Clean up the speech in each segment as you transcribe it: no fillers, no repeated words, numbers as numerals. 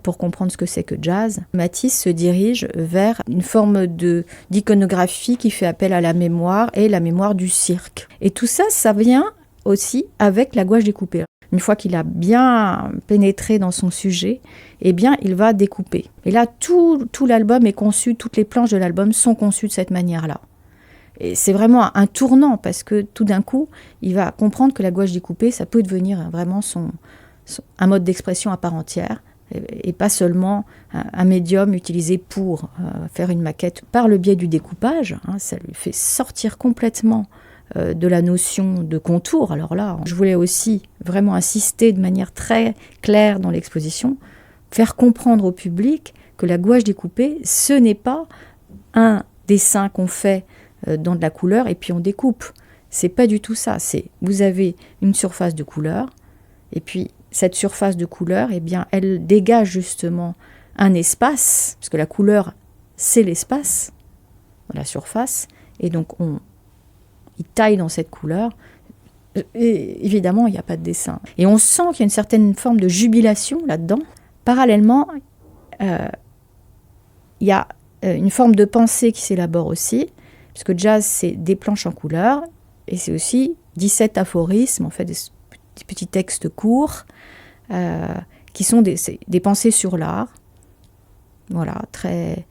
Pour comprendre ce que c'est que jazz, Matisse se dirige vers une forme d'iconographie qui fait appel à la mémoire et la mémoire du cirque. Et tout ça, ça vient aussi avec la gouache découpée. Une fois qu'il a bien pénétré dans son sujet, eh bien, il va découper. Et là, tout l'album est conçu, toutes les planches de l'album sont conçues de cette manière-là. Et c'est vraiment un tournant, parce que tout d'un coup, il va comprendre que la gouache découpée, ça peut devenir vraiment un mode d'expression à part entière, et pas seulement un médium utilisé pour faire une maquette par le biais du découpage. Ça lui fait sortir complètement de la notion de contour. Alors là, je voulais aussi vraiment insister de manière très claire dans l'exposition, faire comprendre au public que la gouache découpée, ce n'est pas un dessin qu'on fait dans de la couleur et puis on découpe. C'est pas du tout ça. Vous avez une surface de couleur, et puis cette surface de couleur, eh bien, elle dégage justement un espace, parce que la couleur, c'est l'espace, la surface, et donc il taille dans cette couleur, et évidemment, il n'y a pas de dessin. Et on sent qu'il y a une certaine forme de jubilation là-dedans. Parallèlement, il y a une forme de pensée qui s'élabore aussi, parce que jazz, c'est des planches en couleur, et c'est aussi 17 aphorismes, en fait, des petits textes courts, qui sont des pensées sur l'art, voilà, très,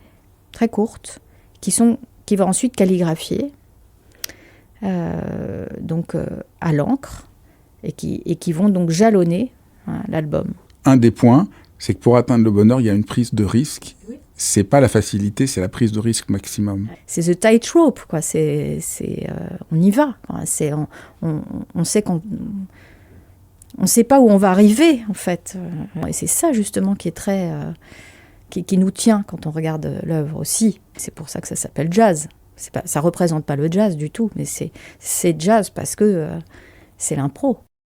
très courtes, qui vont ensuite calligraphier, donc à l'encre, et qui vont donc jalonner l'album. Un des points, c'est que pour atteindre le bonheur, il y a une prise de risque. Oui. C'est pas la facilité, c'est la prise de risque maximum. C'est the tightrope, quoi. On y va. Quoi. On sait qu'on ne sait pas où on va arriver, en fait. Et c'est ça, justement, qui est très... qui nous tient quand on regarde l'œuvre aussi. C'est pour ça que ça s'appelle jazz. Ça ne représente pas le jazz du tout, mais c'est jazz parce que c'est l'impro.